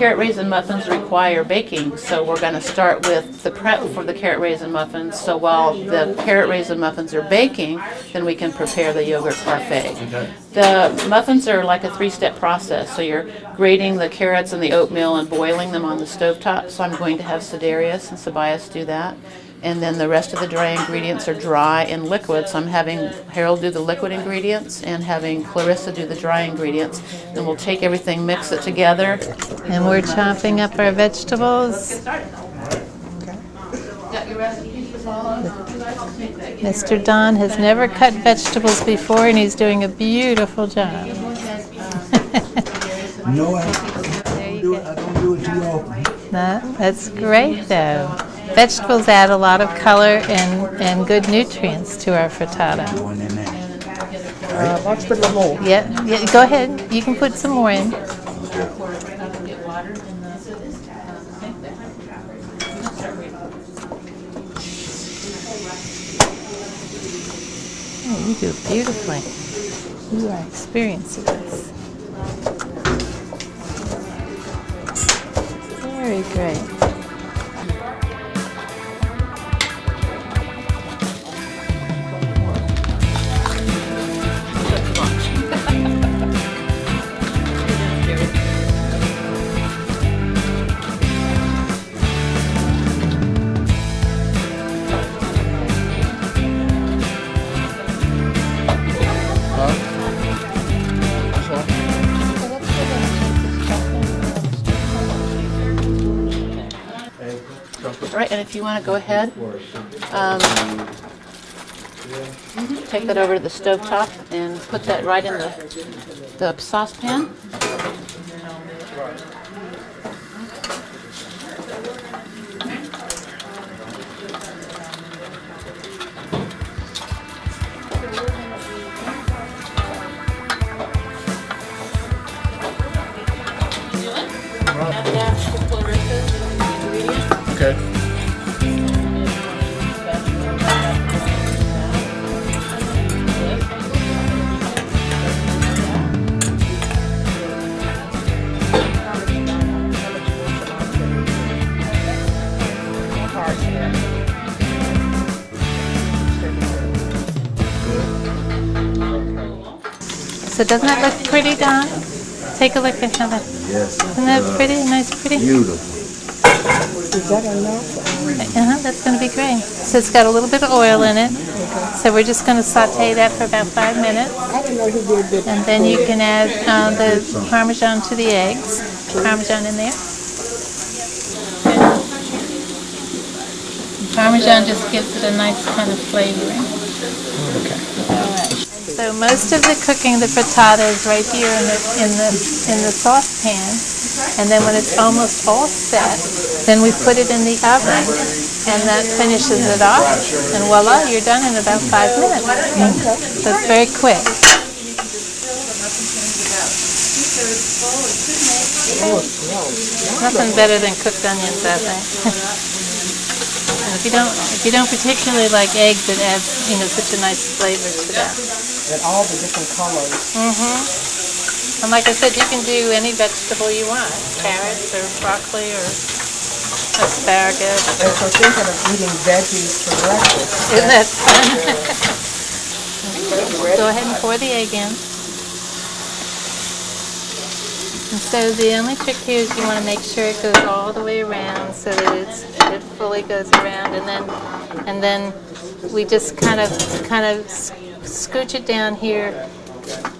carrot raisin muffins require baking, so we're going to start with the prep for the carrot raisin muffins. So while the carrot raisin muffins are baking, then we can prepare the yogurt parfait. Okay. The muffins are like a 3-step process. So you're grating the carrots and the oatmeal and boiling them on the stovetop. So I'm going to have Sidarius and Sabias do that. And then the rest of the dry ingredients are dry and liquid. So I'm having Harold do the liquid ingredients and having Clarissa do the dry ingredients. Then we'll take everything, mix it together. And we're chopping up our vegetables. Mr. Don has never cut vegetables before, and he's doing a beautiful job. No, I don't do it too often. That's great, though. Vegetables add a lot of color and good nutrients to our frittata. Going in there. Let's put a little more. Yeah, go ahead. You can put some more in. Oh, you do it beautifully. You are experienced at this. Very great. All right, and if you want to go ahead, take that over to the stovetop and put that right in the saucepan. Okay. So doesn't that look pretty, Don? Take a look at how that. Yes. Isn't that pretty? Nice, pretty? Beautiful. Is that enough? That's going to be great. So it's got a little bit of oil in it. So we're just going to saute that for about 5 minutes. I didn't know he did this. And then you can add the Parmesan to the eggs. Parmesan in there. Parmesan just gives it a nice kind of flavoring. Okay. So most of the cooking, the frittata is right here in the saucepan, and then when it's almost all set, then we put it in the oven, and that finishes it off, and voila, you're done in about 5 minutes. So it's very quick. Nothing better than cooked onions, I think. And if you don't particularly like eggs, it adds such a nice flavor to that. And all the different colors. And like I said, you can do any vegetable you want. Carrots or broccoli or asparagus. And so thinking of eating veggies for breakfast. Isn't that fun? Go ahead and pour the egg in. And so the only trick here is you want to make sure it goes all the way around so that it fully goes around, and then we just kind of scooch it down here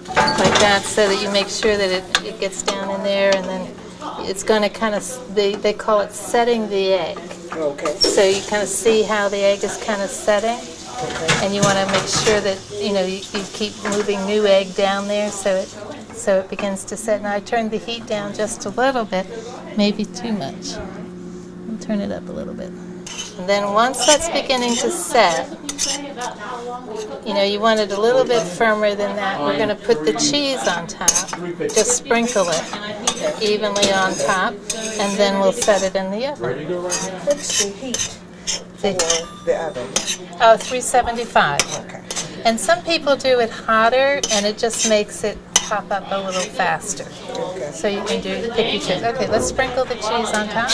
like that so that you make sure that it gets down in there, and then it's going to kind of, they call it setting the egg. Okay. So you kind of see how the egg is kind of setting, and you want to make sure that you keep moving new egg down there so it begins to set. Now I turned the heat down just a little bit, maybe too much. I'll turn it up a little bit. And then once that's beginning to set, you want it a little bit firmer than that. We're going to put the cheese on top. Just sprinkle it evenly on top, and then we'll set it in the oven. What's the heat for the oven? 375. Okay. And some people do it hotter, and it just makes it pop up a little faster. So you can pick your cheese. Okay, let's sprinkle the cheese on top.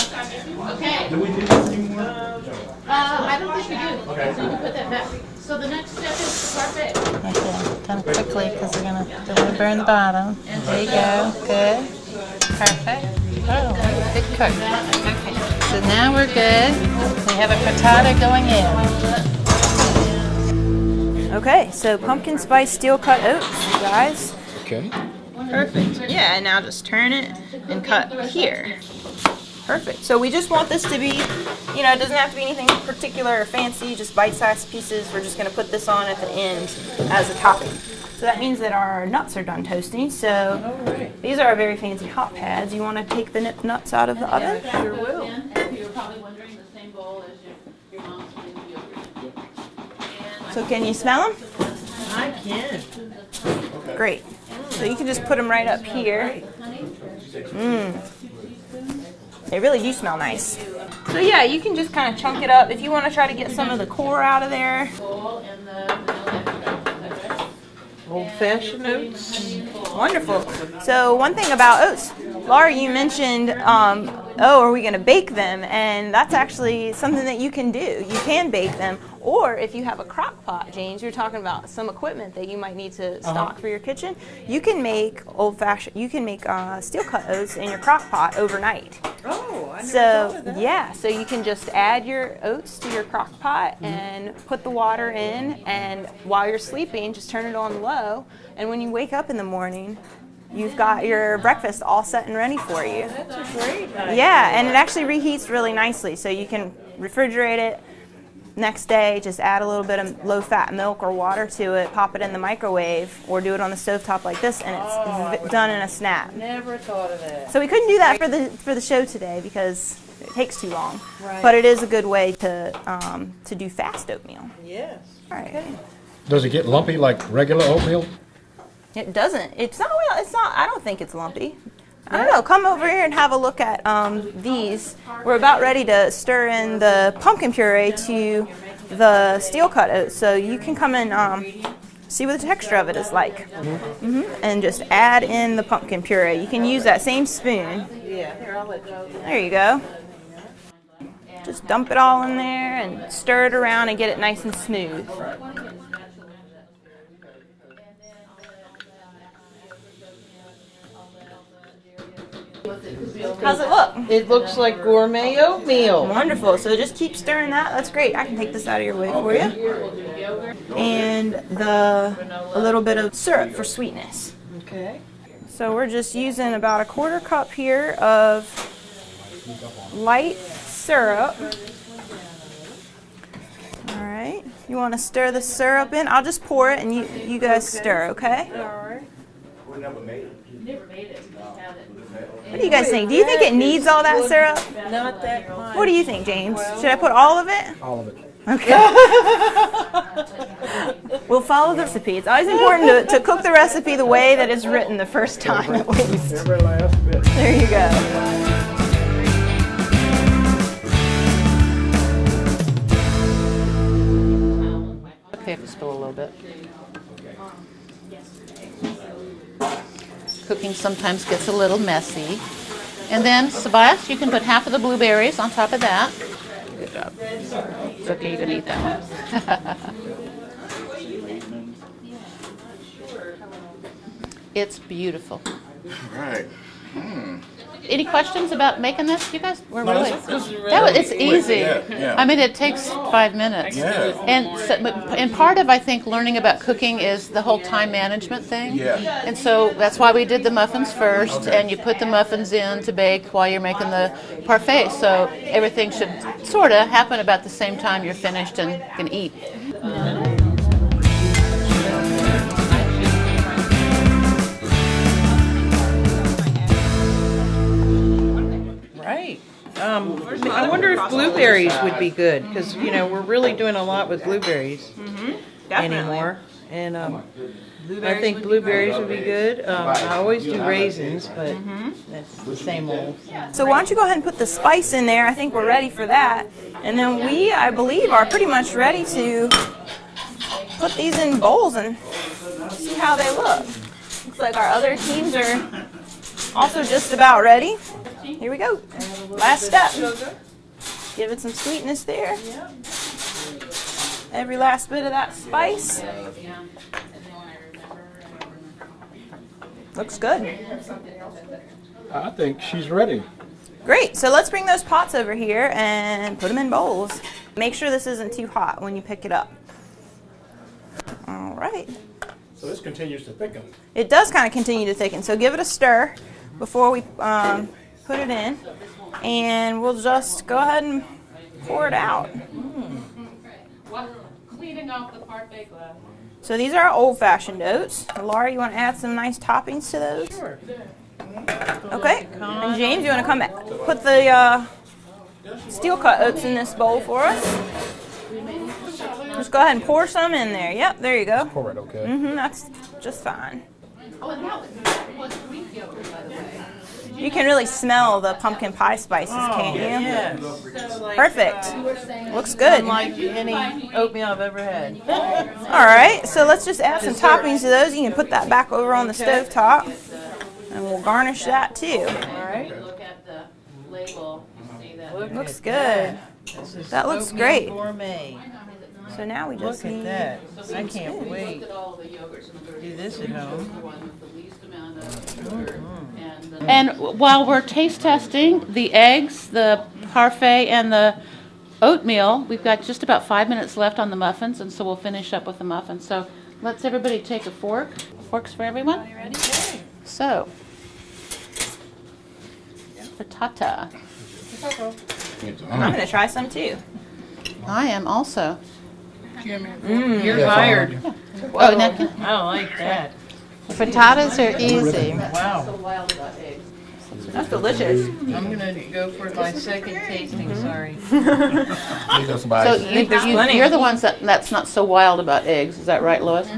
Okay. Do we do anything more? I don't think we do. Okay. So you can put that back. So the next step is the parfait. Okay, kind of quickly because we're don't want to burn the bottom. There you go. Good. Perfect. Oh, good cook. Okay. So now we're good. We have a frittata going in. Okay, so pumpkin spice steel cut oats, you guys. Okay. Perfect. Yeah, and now just turn it and cut here. Perfect. So we just want this to be, you know, it doesn't have to be anything particular or fancy, just bite-sized pieces. We're just going to put this on at the end as a topping. So that means that our nuts are done toasting. So these are our very fancy hot pads. You want to take the nuts out of the oven? Sure will. You're probably wondering the same bowl as your mom's yogurt. So can you smell them? I can. Great. So you can just put them right up here. They really do smell nice. So yeah, you can just kind of chunk it up if you want to try to get some of the core out of there. Old-fashioned oats. Wonderful. So one thing about oats, Laura, you mentioned, are we going to bake them? And that's actually something that you can do. You can bake them. Or if you have a crock pot, James, you're talking about some equipment that you might need to stock for your kitchen. You can make steel cut oats in your crock pot overnight. Oh, I never thought So of that. yeah, so you can just add your oats to your crock pot and put the water in, and while you're sleeping, just turn it on low. And when you wake up in the morning, you've got your breakfast all set and ready for you. That's a great idea. Yeah, and it actually reheats really nicely, so you can refrigerate it. Next day, just add a little bit of low-fat milk or water to it, pop it in the microwave, or do it on the stovetop like this, and it's done in a snap. Never thought of that. So we couldn't do that for the show today because it takes too long. Right. But it is a good way to do fast oatmeal. Yes. All right. Does it get lumpy like regular oatmeal? It doesn't. It's not. Well, it's not. I don't think it's lumpy. I don't know. Come over here and have a look at these. We're about ready to stir in the pumpkin puree to the steel cut oats, so you can come and see what the texture of it is like. And just add in the pumpkin puree. You can use that same spoon. Yeah. Here, I'll let you. There you go. Just dump it all in there and stir it around and get it nice and smooth. How's it look? It looks like gourmet oatmeal. Wonderful. So just keep stirring that. That's great. I can take this out of your way for you. And a little bit of syrup for sweetness. Okay. So we're just using about a 1/4 cup here of light syrup. All right. You want to stir the syrup in? I'll just pour it and you guys stir, okay? All right. What do you guys think? Do you think it needs all that syrup? Not that much. What do you think, James? Should I put all of it? All of it. Okay. We'll follow the recipe. It's always important to cook the recipe the way that it's written the first time, at least. Every last bit. There you go. Okay, if you spill a little bit. Cooking sometimes gets a little messy. And then, Sabias, you can put half of the blueberries on top of that. Good job. It's okay, you can eat that one. It's beautiful. Right. Any questions about making this? You guys were No, really. this is It's easy. Yeah. I mean, it takes 5 minutes. Yeah. And part of, I think, learning about cooking is the whole time management thing. Yeah. And so that's why we did the muffins first, Okay. and you put the muffins in to bake while you're making the parfait. So everything should sort of happen about the same time you're finished and can eat. Right. I wonder if blueberries would be good because we're really doing a lot with blueberries anymore, and I think blueberries would be good. I always do raisins, but that's the same old. So why don't you go ahead and put the spice in there? I think we're ready for that. And then we, I believe, are pretty much ready to put these in bowls and see how they look. Looks like our other teams are also just about ready. Here we go. Last step. Give it some sweetness there. Every last bit of that spice. Looks good. I think she's ready. Great. So let's bring those pots over here and put them in bowls. Make sure this isn't too hot when you pick it up. All right. So this continues to thicken. It does kind of continue to thicken, so give it a stir before we put it in, and we'll just go ahead and pour it out. Cleaning off the parfait glass. So these are our old-fashioned oats. Laura, you want to add some nice toppings to those? Sure. Okay. And James, you want to come back? Put the steel-cut oats in this bowl for us. Just go ahead and pour some in there. Yep, there you go. Pour it, okay. That's just fine. Oh, and that was Greek yogurt, by the way. You can really smell the pumpkin pie spices, can't you? Yes. Perfect. Looks good. Unlike any oatmeal I've ever had. All right, so let's just add some toppings to those. You can put that back over on the stove top, and we'll garnish that too. All right. Look at the label. See that? Looks at good. This is That looks oatmeal great. Gourmet. So now we just Look at need. that. I can't wait Look at all the yogurts and the to do this at home. the one with the least amount of sugar. And while we're taste testing the eggs, the parfait, and the oatmeal, we've got just about 5 minutes left on the muffins, and so we'll finish up with the muffins. So let's everybody take a fork. Forks for everyone. Are you ready? So, frittata. I'm going to try some too. I am also. You're hired. Oh, napkin. I like that. Frittatas are easy. Wow. Wild about eggs. That's delicious. I'm going to go for my second tasting, sorry. So there's plenty. you're the ones that's not so wild about eggs. Is that right, Lois?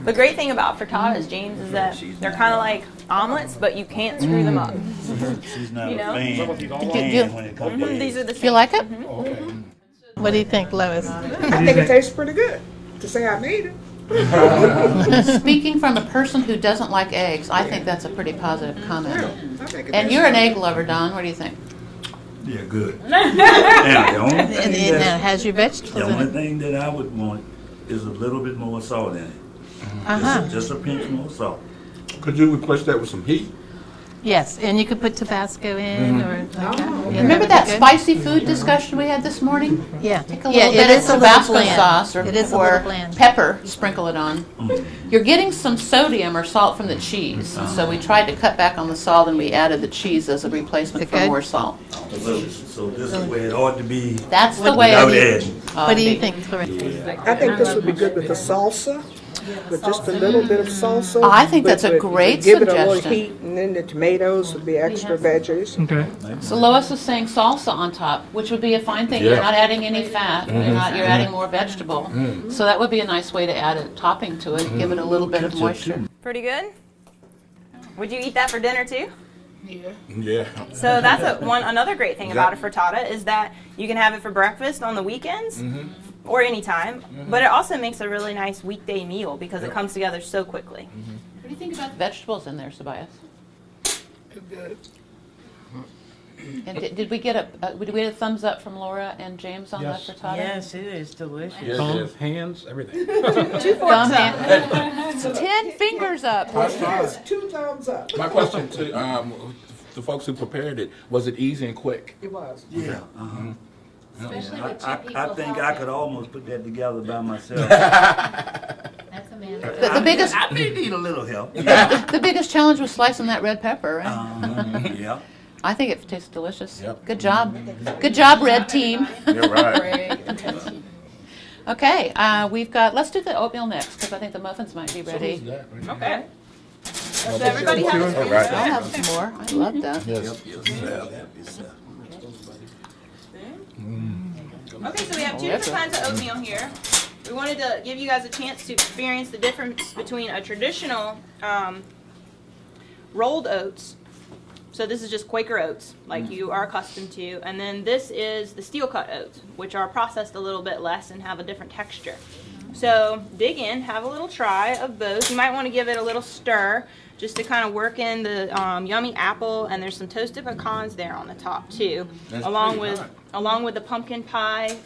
The great thing about frittatas, James, is that they're kind of like omelets, but you can't screw them up. She's not You know? a fan, you- when it comes to These are the Do you like it? What do you think, Lois? I think it tastes pretty good. To say I made it. Speaking from a person who doesn't like eggs, I think that's a pretty positive comment. I think it And tastes you're an egg lover, Don. What do you think? Yeah, good. And the only And thing it that, has your the vegetables in only it. thing that I would want is a little bit more salt in it. Uh-huh. Just a pinch more salt. Could you replace that with some heat? Yes, and you could put Tabasco in or like that. Yeah, Remember that'd that be good. spicy food discussion we had this morning? Yeah. Take a Yeah, little it bit of is a little Tabasco bland. sauce or, It is a little or bland. pepper, sprinkle it on. You're getting some sodium or salt from the cheese, and so we tried to cut back on the salt and we added the cheese as a replacement Is it for good? more salt. So this is where it ought to be That's the way without it adding. What do you think, Clarissa? I think this would be good with the salsa, with just a little bit of salsa. I think that's a But great give it a little suggestion. heat, and then the tomatoes would be extra veggies. So Lois is saying salsa on top, which would be a fine thing. You're Yeah. not adding any fat. You're adding more vegetable. So that would be a nice way to add a topping to it, give it a little bit of moisture. Pretty good. Would you eat that for dinner too? Yeah. So that's another great thing about a frittata is that you can have it for breakfast on the weekends or anytime, but it also makes a really nice weekday meal because it comes together so quickly. What do you think about the vegetables in there, Tobias? And did we get a thumbs up from Laura and James on Yes. the frittata? Yes, it is delicious. Yes, Thumb, yes. hands, everything. Thumb hand. 10 fingers up. Yes, 2 thumbs up. My question to the folks who prepared it, was it easy and quick? It was. Yeah. I think I could almost put that together by myself. The biggest I may need a little help. the biggest challenge was slicing that red pepper, right? Yeah. I think it tastes delicious. Yep. Good job. Good job, red team. You're right. Okay, let's do the oatmeal next because I think the muffins might be ready. Okay. So everybody have a All right. I'll have some more. I love that. Yes. Okay, so we have 2 different kinds of oatmeal here. We wanted to give you guys a chance to experience the difference between a traditional rolled oats. So this is just Quaker oats, like you are accustomed to. And then this is the steel cut oats, which are processed a little bit less and have a different texture. So dig in, have a little try of both. You might want to give it a little stir just to kind of work in the yummy apple, and there's some toasted pecans there on the top too, That's along pretty with hot. along with the pumpkin pie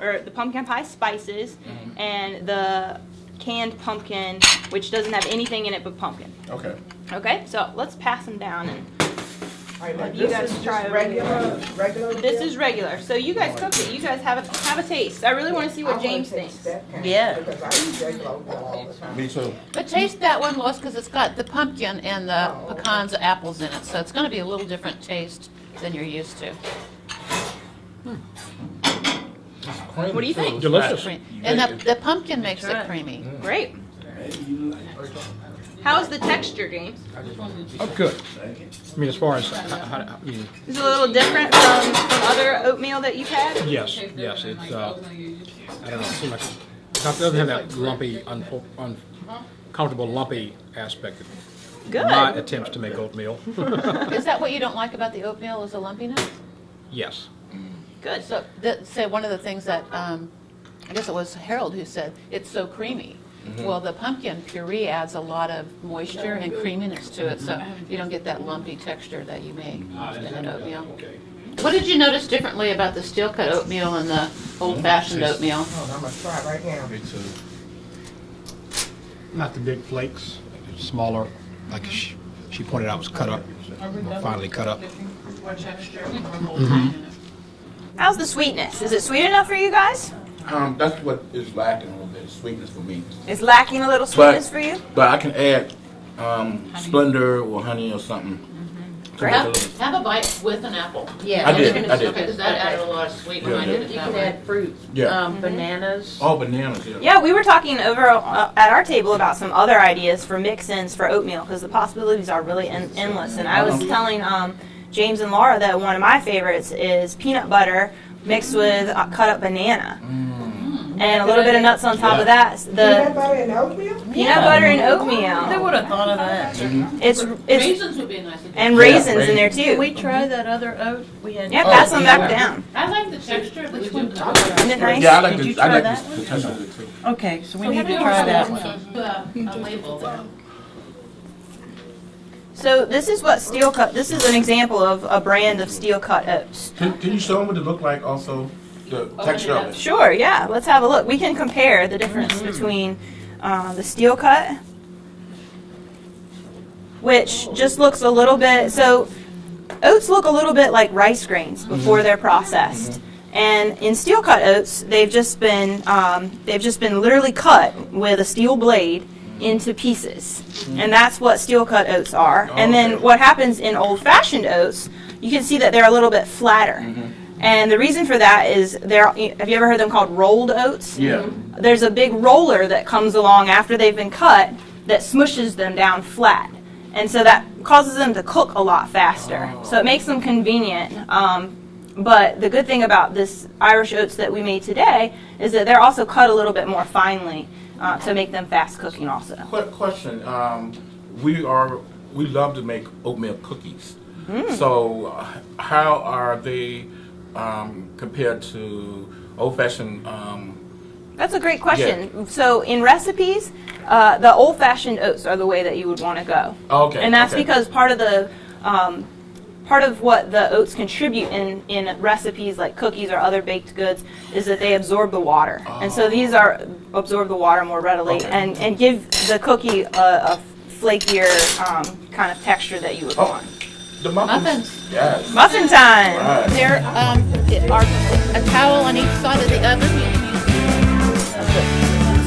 or the pumpkin pie spices and the canned pumpkin, which doesn't have anything in it but pumpkin. Okay. Okay, so let's pass them down and Like, you this guys is try just over regular this deal? is regular. So you guys cook it. You guys have a taste. I really want to see I what wanna James taste thinks. that kind, Yeah. Because I eat regular oatmeal all the time. Me too. But taste that one, Lois, because it's got the pumpkin and the pecans, apples in it, so it's going to be a little different taste than you're used to. What do you think? Delicious. And the pumpkin makes it creamy. Great. How's the texture, James? Oh, good. I mean, as far as, I mean, Is it a little different from other oatmeal that you've had? yes, it's, I don't know, it seems like, it doesn't have that lumpy, uncomfortable lumpy aspect of Good. my attempts to make oatmeal. Is that what you don't like about the oatmeal, is the lumpiness? Yes. Good. So, one of the things that, I guess it was Harold who said, it's so creamy. Well, the pumpkin puree adds a lot of moisture and creaminess to it, so you don't get that lumpy texture that you make in oatmeal. What did you notice differently about the steel cut oatmeal and the old-fashioned oatmeal? Oh, I'm gonna try it right now. Me too. Not the big flakes, smaller, like she pointed out, was cut up, finely cut up. How's the sweetness? Is it sweet enough for you guys? That's what is lacking a little bit, sweetness for me. It's lacking a little sweetness for you? But I can add Splendor or honey or something. Great. Have a bite with an apple. Yeah. I did. Okay, because that added a lot of sweet when I did it You that can way. add fruit. Yeah. Bananas. Oh, bananas, yeah. Yeah, we were talking over at our table about some other ideas for mix-ins for oatmeal because the possibilities are really endless. And I was telling James and Laura that one of my favorites is peanut butter mixed with cut up banana. And a little bit of nuts on top of that. Peanut The butter and oatmeal? peanut butter and Who oatmeal. would have thought of that? It's Raisins would be a nice addition. and raisins in there Can too. we try that other oat we had? Yeah, pass them back down. I like the texture of the two. Isn't it nice? Yeah, I like Did you the, I try like that the texture of it too. Okay, so we need to try that one. A label there. So this is what steel cut. This is an example of a brand of steel cut oats. Can you show them what it look like also? The texture of it. Sure, yeah. Let's have a look. We can compare the difference between the steel cut, which just looks a little bit. So oats look a little bit like rice grains before they're processed. And in steel cut oats, they've just been literally cut with a steel blade into pieces, and that's what steel cut oats are. And then what happens in old fashioned oats, you can see that they're a little bit flatter. And the reason for that is have you ever heard them called rolled oats? Yeah. There's a big roller that comes along after they've been cut that smushes them down flat. And so that causes them to cook a lot faster. So it makes them convenient. But the good thing about this Irish oats that we made today is that they're also cut a little bit more finely to make them fast cooking also. Question. We love to make oatmeal cookies. So how are they compared to old-fashioned? That's a great question. So in recipes, the old-fashioned oats are the way that you would want to go. Okay. And that's okay. because part of what the oats contribute in recipes like cookies or other baked goods is that they absorb the water. And so these absorb the water more readily and give the cookie a flakier kind of texture that you would want. The muffins. Muffins. Yes. Muffin time! Right. There are a towel on each side of the oven.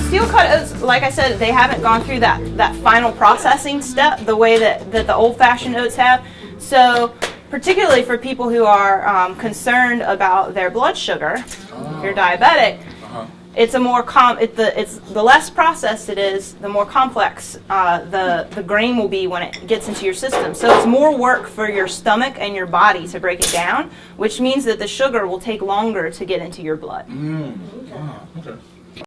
Steel cut oats, like I said, they haven't gone through that final processing step the way that the old fashioned oats have. So particularly for people who are concerned about their blood sugar, if you're diabetic, it's a more it's the less processed it is, the more complex the grain will be when it gets into your system. So it's more work for your stomach and your body to break it down, which means that the sugar will take longer to get into your blood. Okay.